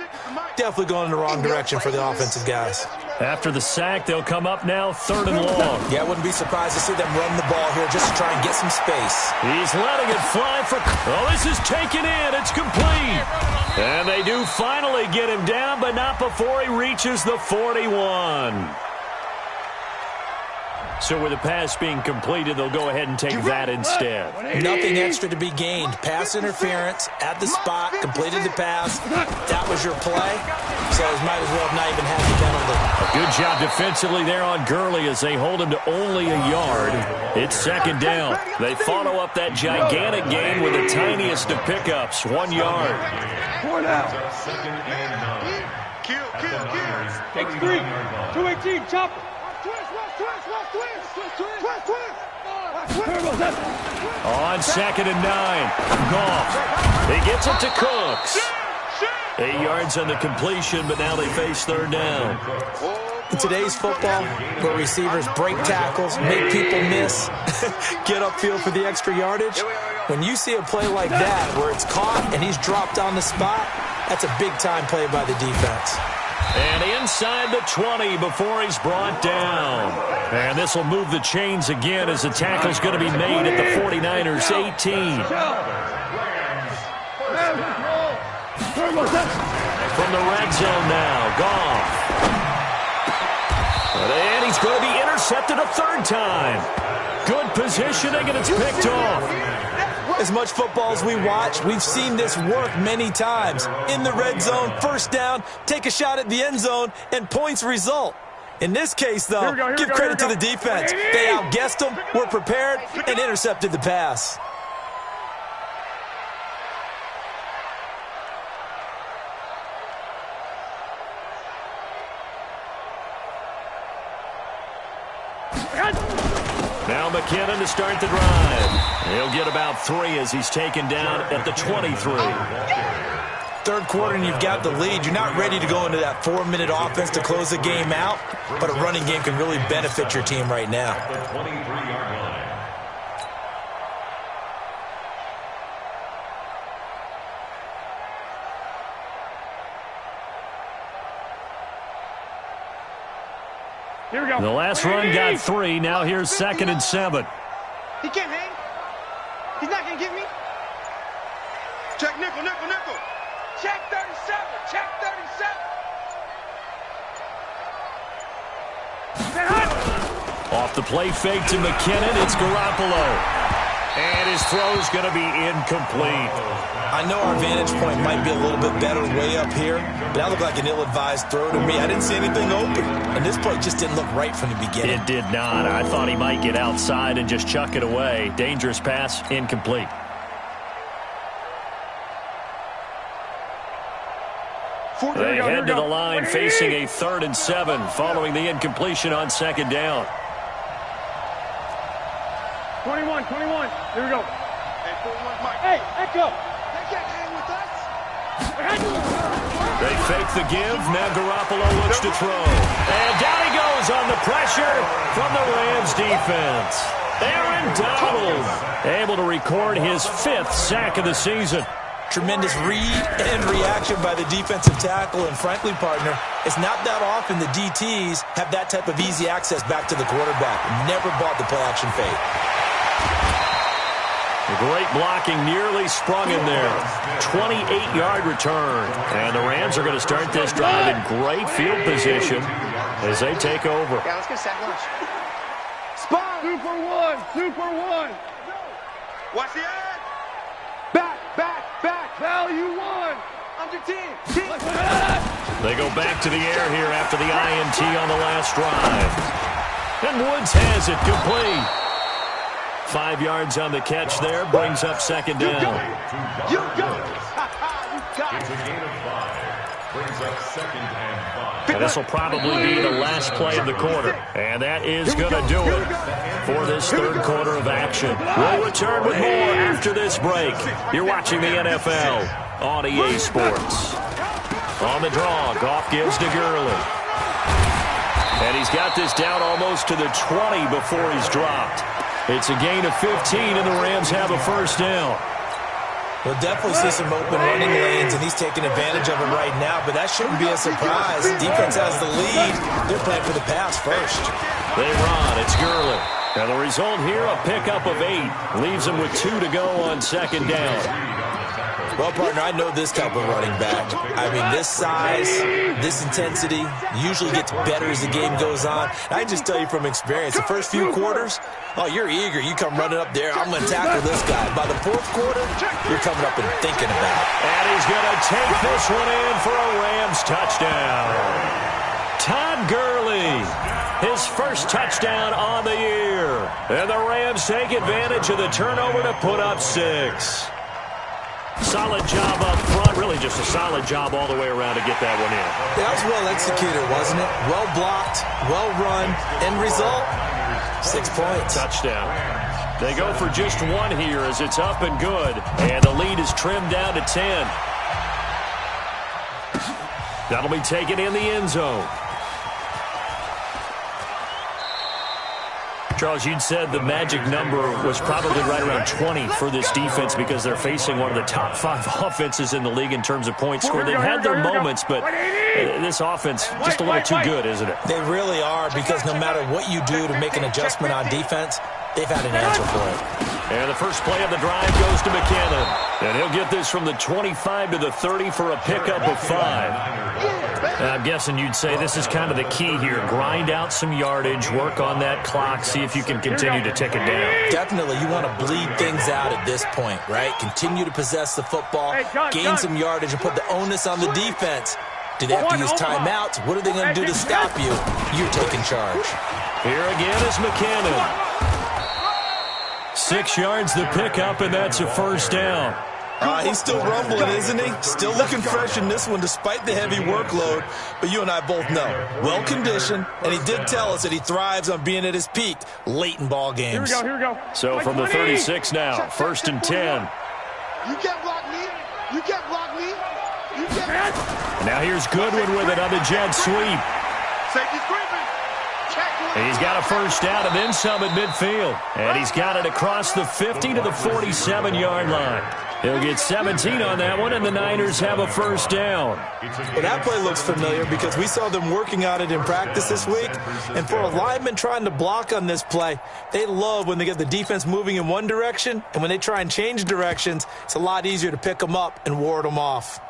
Speaker 4: Definitely going in the wrong direction for the offensive guys.
Speaker 2: After the sack, they'll come up now 3rd and long.
Speaker 4: Yeah, I wouldn't be surprised to see them run the ball here just to try and get some space.
Speaker 2: He's letting it fly for... Oh, this is taken in. It's complete. And they do finally get him down, but not before he reaches the 41. So with the pass being completed, they'll go ahead and take that instead.
Speaker 4: Nothing extra to be gained. Pass interference at the spot, completed the pass. That was your play. So it might as well have not even had the penalty.
Speaker 2: A good job defensively there on Gurley as they hold him to only a yard. It's 2nd down. They follow up that gigantic gain with the tiniest of pickups, 1 yard.
Speaker 1: 4 down. Take 3. 218, chopper.
Speaker 2: On 2nd and 9, Goff. He gets it to Cooks. 8 yards on the completion, but now they face 3rd down.
Speaker 4: In today's football, where receivers break tackles, make people miss, get upfield for the extra yardage, when you see a play like that where it's caught and he's dropped on the spot, that's a big-time play by the defense.
Speaker 2: And inside the 20 before he's brought down. And this will move the chains again as the tackle's going to be made at the 49ers 18. From the red zone now, Goff. And he's going to be intercepted a 3rd time. Good positioning, and it's picked off.
Speaker 4: As much football as we watch, we've seen this work many times. In the red zone, 1st down, take a shot at the end zone, and points result. In this case, though, give credit to the defense. They outguessed them, were prepared, and intercepted the pass.
Speaker 2: Now McKinnon to start the drive. He'll get about 3 as he's taken down at the 23.
Speaker 4: Third quarter and you've got the lead. You're not ready to go into that 4-minute offense to close the game out, but a running game can really benefit your team right now.
Speaker 5: The 23-yard line.
Speaker 1: Here we go.
Speaker 2: The last run got 3. Now here's 2nd and 7.
Speaker 3: He can't hang. He's not going to get me. Check nickel, nickel, nickel. Check 37. Check 37.
Speaker 2: Off the play fake to McKinnon. It's Garoppolo. And his throw's going to be incomplete.
Speaker 4: I know our vantage point might be a little bit better way up here, but that looked like an ill-advised throw to me. I didn't see anything open, and this play just didn't look right from the beginning.
Speaker 2: It did not. I thought he might get outside and just chuck it away. Dangerous pass, incomplete. They head to the line facing a 3rd and 7 following the incompletion on 2nd down.
Speaker 1: 21, 21. Here we go.
Speaker 3: Hey, 41, Mike.
Speaker 1: Hey, Echo.
Speaker 3: They can't hang with us.
Speaker 2: They fake the give. Now Garoppolo looks to throw. And down he goes on the pressure from the Rams defense. Aaron Donald able to record his 5th sack of the season.
Speaker 4: Tremendous read and reaction by the defensive tackle, and frankly, partner, it's not that often the DTs have that type of easy access back to the quarterback. Never bought the play-action fake.
Speaker 2: The great blocking nearly sprung in there. 28-yard return. And the Rams are going to start this drive in great field position as they take over.
Speaker 3: Yeah, let's get sack lunch.
Speaker 1: Spot. 2 for 1. 2 for 1.
Speaker 3: Watch the ad.
Speaker 1: Back, back, back. Value 1.
Speaker 3: Under 10.
Speaker 2: They go back to the air here after the INT on the last drive. And Woods has it complete. 5 yards on the catch there, brings up 2nd down.
Speaker 3: You got it.
Speaker 5: It's a gain of 5. Brings up 2nd and 5.
Speaker 2: And this will probably be the last play of the quarter. And that is going to do it for this 3rd quarter of action. We'll return with more after this break. You're watching the NFL on EA Sports. On the draw, Goff gives to Gurley. And he's got this down almost to the 20 before he's dropped. It's a gain of 15, and the Rams have a 1st down.
Speaker 4: We'll definitely see some open running lanes, and he's taking advantage of it right now, but that shouldn't be a surprise. Defense has the lead. They're playing for the pass first.
Speaker 2: They run. It's Gurley. And the result here, a pickup of 8. Leaves them with 2 to go on 2nd down.
Speaker 4: Well, partner, I know this type of running back. I mean, this size, this intensity usually gets better as the game goes on. I can just tell you from experience, the first few quarters, oh, you're eager. You come running up there, I'm going to tackle this guy. By the 4th quarter, you're coming up and thinking about it.
Speaker 2: And he's going to take this one in for a Rams touchdown. Todd Gurley, his 1st touchdown on the year. And the Rams take advantage of the turnover to put up 6. Solid job up front. Really just a solid job all the way around to get that one in.
Speaker 4: That was well executed, wasn't it? Well blocked, well run. End result, 6 points.
Speaker 2: Touchdown. They go for just 1 here as it's up and good. And the lead is trimmed down to 10. That'll be taken in the end zone. Charles, you'd said the magic number was probably right around 20 for this defense because they're facing one of the top 5 offenses in the league in terms of points scored. They've had their moments, but this offense just a little too good, isn't it?
Speaker 4: They really are, because no matter what you do to make an adjustment on defense, they've had an answer for it.
Speaker 2: And the first play of the drive goes to McKinnon. And he'll get this from the 25 to the 30 for a pickup of 5. And I'm guessing you'd say this is kind of the key here. Grind out some yardage, work on that clock, see if you can continue to tick it down.
Speaker 4: Definitely. You want to bleed things out at this point, right? Continue to possess the football, gain some yardage, and put the onus on the defense. Do they have to use timeouts? What are they going to do to stop you? You're taking charge.
Speaker 2: Here again is McKinnon. 6 yards the pickup, and that's a 1st down.
Speaker 4: He's still rumbling, isn't he? Still looking fresh in this one despite the heavy workload. But you and I both know, well-conditioned, and he did tell us that he thrives on being at his peak late in ball games.
Speaker 1: Here we go.
Speaker 2: So from the 36 now, 1st and 10.
Speaker 3: You can't block me. You can't block me. You can't.
Speaker 2: Now here's Goodwin with it on the jet sweep.
Speaker 3: Safety scraping.
Speaker 2: He's got a first down and then some at midfield. And he's got it across the 50 to the 47-yard line. He'll get 17 on that one, and the Niners have a first down.
Speaker 4: Well, that play looks familiar because we saw them working on it in practice this week. And for a lineman trying to block on this play, they love when they get the defense moving in one direction, and when they try and change directions, it's a lot easier to pick them up and ward them off.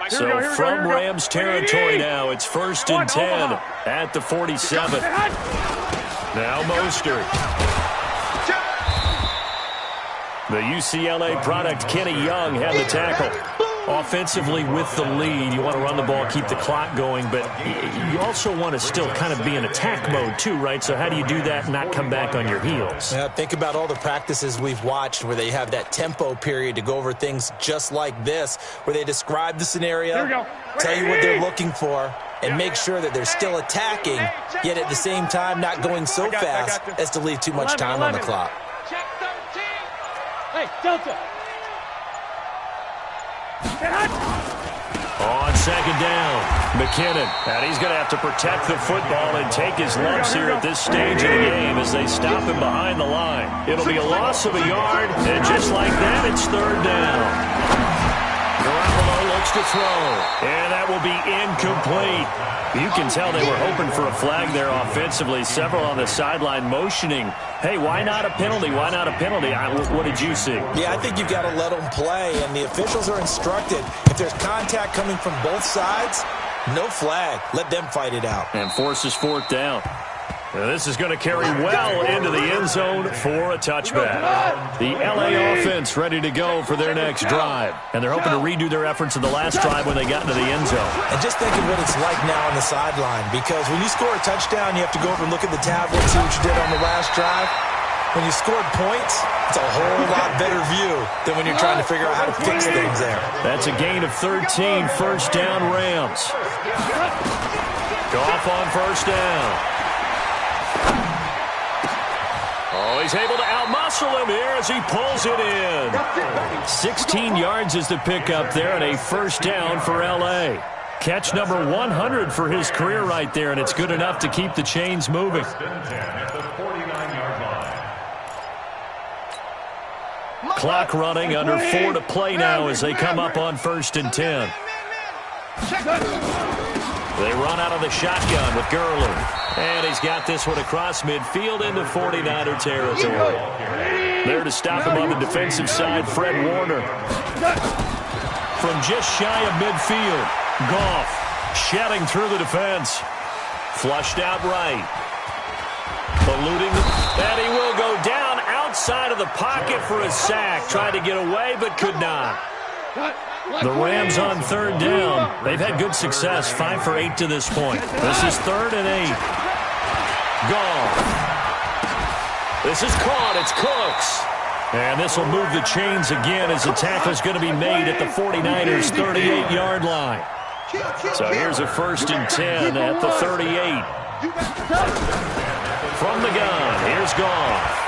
Speaker 2: So from Rams territory now, it's 1st and 10 at the 47. Now Mostert. The UCLA product, Kenny Young, had the tackle. Offensively with the lead, you want to run the ball, keep the clock going, but you also want to still kind of be in attack mode too, right? So how do you do that and not come back on your heels?
Speaker 4: Yeah, think about all the practices we've watched where they have that tempo period to go over things just like this, where they describe the scenario, tell you what they're looking for, and make sure that they're still attacking, yet at the same time not going so fast as to leave too much time on the clock.
Speaker 3: Check 13.
Speaker 1: Hey, Delta.
Speaker 2: On 2nd down, McKinnon. And he's going to have to protect the football and take his lumps here at this stage of the game as they stop him behind the line. It'll be a loss of a yard, and just like that, it's 3rd down. Garoppolo looks to throw, and that will be incomplete. You can tell they were hoping for a flag there offensively. Several on the sideline motioning, hey, why not a penalty? Why not a penalty? What did you see?
Speaker 4: Yeah, I think you've got to let them play, and the officials are instructed. If there's contact coming from both sides, no flag. Let them fight it out.
Speaker 2: And forces 4th down. Now this is going to carry well into the end zone for a touchback. The LA offense ready to go for their next drive. And they're hoping to redo their efforts in the last drive when they got into the end zone.
Speaker 4: And just think of what it's like now on the sideline, because when you score a touchdown, you have to go over and look at the tablet, see what you did on the last drive. When you scored points, it's a whole lot better view than when you're trying to figure out how to fix things there.
Speaker 2: That's a gain of 13, first down Rams. Goff on first down. Oh, he's able to outmuscle him here as he pulls it in. 16 yards is the pickup there and a first down for L.A. Catch number 100 for his career right there, and it's good enough to keep the chains moving. Clock running, under 4 to play now as they come up on 1st and 10. They run out of the shotgun with Gurley. And he's got this one across midfield into 49er territory. There to stop him on the defensive side, Fred Warner. From just shy of midfield, Goff shedding through the defense. Flushed out right. Eluding, and he will go down outside of the pocket for a sack. Tried to get away, but could not. The Rams on 3rd down. They've had good success, 5 for 8 to this point. This is 3rd and 8. Goff. This is caught. It's Cooks. And this will move the chains again as the tackle is going to be made at the 49ers' 38-yard line. So here's a 1st and 10 at the 38. From the gun, here's Goff.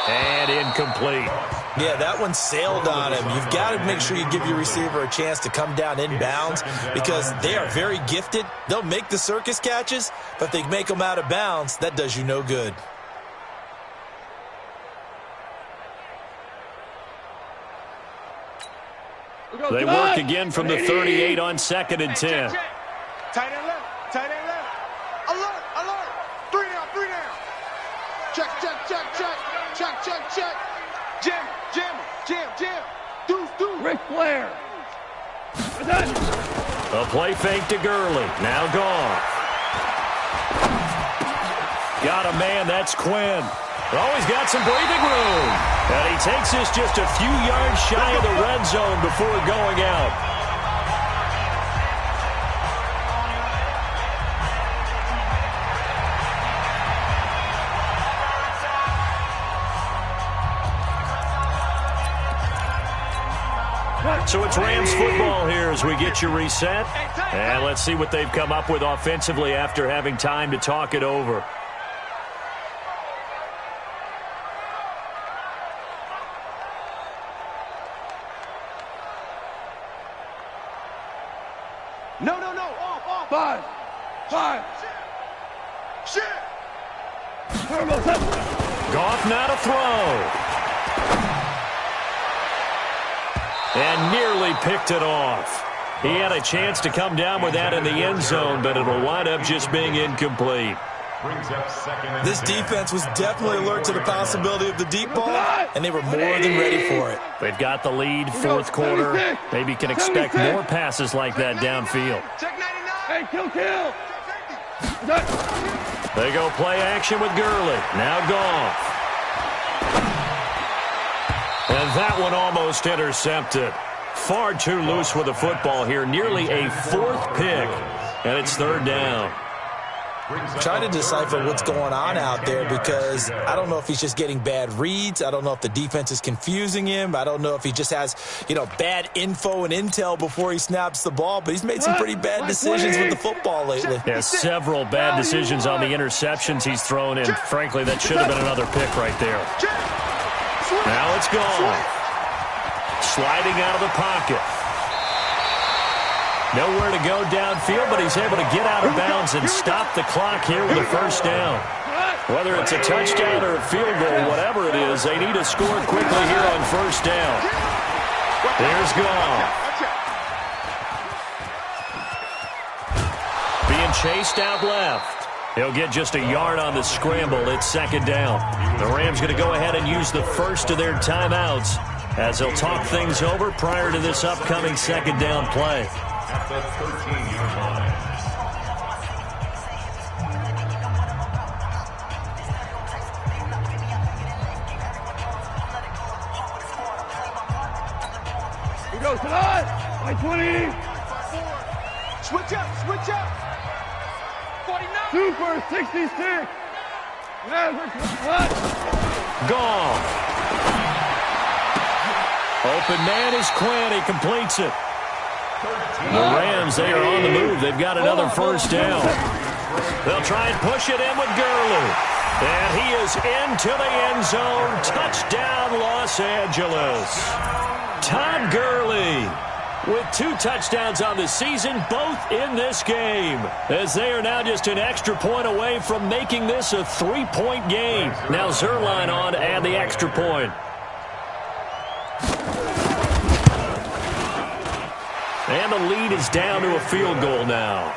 Speaker 2: And incomplete.
Speaker 4: Yeah, that one sailed on him. You've got to make sure you give your receiver a chance to come down inbounds because they are very gifted. They'll make the circus catches, but if they make them out of bounds, that does you no good.
Speaker 2: They work again from the 38 on 2nd and 10.
Speaker 3: Tight end left. Tight end left. Alert, alert. 3 down, 3 down. Check, check, check, check. Check, check, check. Jam, jam, jam, jam. Deuce, deuce.
Speaker 1: Ric Flair.
Speaker 2: A play fake to Gurley. Now Goff. Got a man. That's Quinn. Oh, he's got some breathing room. And he takes this just a few yards shy of the red zone before going out. So it's Rams football here as we get you reset. And let's see what they've come up with offensively after having time to talk it over.
Speaker 3: No, off.
Speaker 1: 5.
Speaker 3: Shit.
Speaker 2: Goff now to throw. And nearly picked it off. He had a chance to come down with that in the end zone, but it'll wind up just being incomplete.
Speaker 4: This defense was definitely alert to the possibility of the deep ball, and they were more than ready for it.
Speaker 2: They've got the lead, fourth quarter. Maybe can expect more passes like that downfield.
Speaker 3: Check 99.
Speaker 1: Hey, kill.
Speaker 2: They go play action with Gurley. Now Goff. And that one almost intercepted. Far too loose with the football here. Nearly a fourth pick. And it's third down.
Speaker 4: Trying to decipher what's going on out there because I don't know if he's just getting bad reads. I don't know if the defense is confusing him. I don't know if he just has, bad info and intel before he snaps the ball. But he's made some pretty bad decisions with the football lately.
Speaker 2: Yeah, several bad decisions on the interceptions he's thrown, and frankly, that should have been another pick right there. Now it's gone. Sliding out of the pocket. Nowhere to go downfield, but he's able to get out of bounds and stop the clock here with a first down. Whether it's a touchdown or a field goal, whatever it is, they need to score quickly here on first down. There's Goff. Being chased out left. He'll get just a yard on the scramble. It's second down. The Rams going to go ahead and use the first of their timeouts as they'll talk things over prior to this upcoming second down play.
Speaker 5: At the 13-yard line.
Speaker 1: He goes tonight. By 20.
Speaker 3: Switch up. 49.
Speaker 1: Super 66.
Speaker 2: Gone. Open man is Quinn. He completes it. The Rams, they are on the move. They've got another first down. They'll try and push it in with Gurley. And he is into the end zone. Touchdown, Los Angeles. Todd Gurley with 2 touchdowns on the season, both in this game, as they are now just an extra point away from making this a 3-point game. Now Zuerlein on to add the extra point. And the lead is down to a field goal now.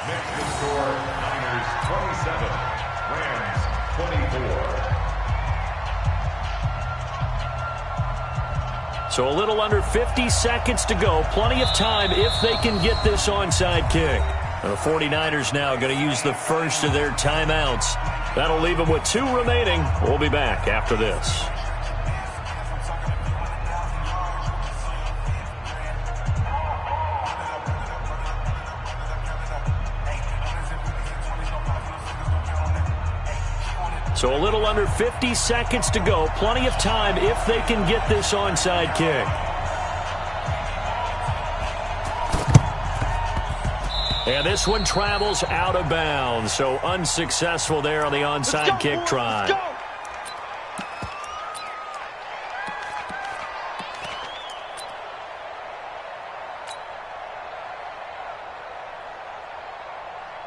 Speaker 5: Next to score, Niners 27, Rams 24.
Speaker 2: So a little under 50 seconds to go. Plenty of time if they can get this onside kick. And the 49ers now going to use the first of their timeouts. That'll leave them with 2 remaining. We'll be back after this. So a little under 50 seconds to go. Plenty of time if they can get this onside kick. And this one travels out of bounds. So unsuccessful there on the onside kick try.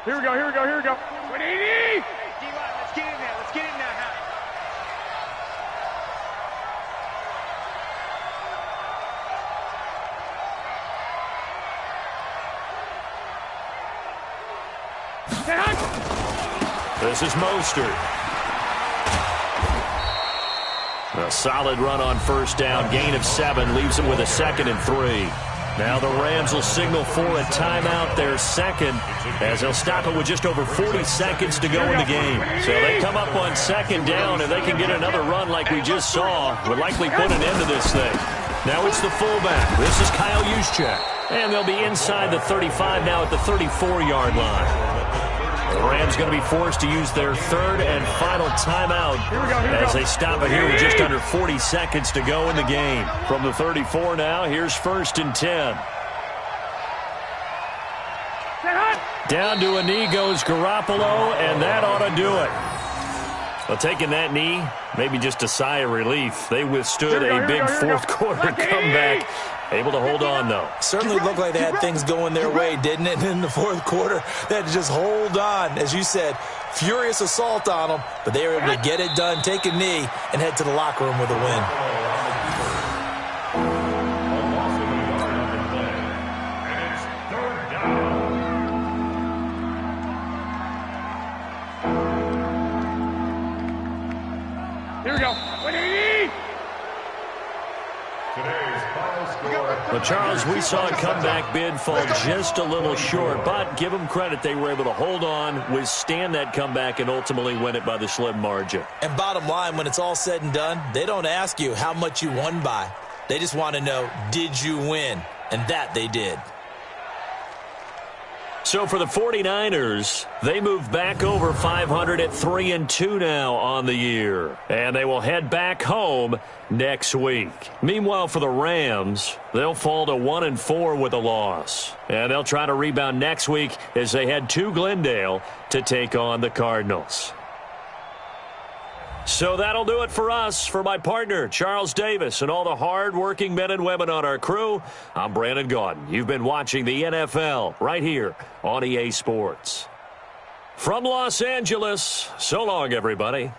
Speaker 1: Here we go. 180.
Speaker 3: Let's get in there.
Speaker 2: This is Mostert. A solid run on first down. Gain of 7 leaves them with a 2nd and 3. Now the Rams will signal for a timeout, their second, as they'll stop it with just over 40 seconds to go in the game. So they come up on second down, and they can get another run like we just saw. Would likely put an end to this thing. Now it's the fullback. This is Kyle Juszczyk. And they'll be inside the 35 now at the 34-yard line. The Rams going to be forced to use their third and final timeout as they stop it here with just under 40 seconds to go in the game. From the 34 now, here's 1st and 10. Down to a knee goes Garoppolo, and that ought to do it. Well, taking that knee, maybe just a sigh of relief. They withstood a big fourth quarter comeback. Able to hold on, though.
Speaker 4: Certainly looked like they had things going their way, didn't it? In the fourth quarter, they had to just hold on. As you said, furious assault on them, but they were able to get it done, take a knee, and head to the locker room with a win.
Speaker 1: Here we go.
Speaker 2: But, Charles, we saw a comeback bid fall just a little short, but give them credit. They were able to hold on, withstand that comeback, and ultimately win it by the slim margin.
Speaker 4: And bottom line, when it's all said and done, they don't ask you how much you won by. They just want to know, did you win? And that they did.
Speaker 2: So for the 49ers, they move back over 500 at 3-2 now on the year. And they will head back home next week. Meanwhile, for the Rams, they'll fall to 1-4 with a loss. And they'll try to rebound next week as they head to Glendale to take on the Cardinals. So that'll do it for us. For my partner, Charles Davis, and all the hard-working men and women on our crew, I'm Brandon Gaudin. You've been watching the NFL right here on EA Sports. From Los Angeles, so long, everybody.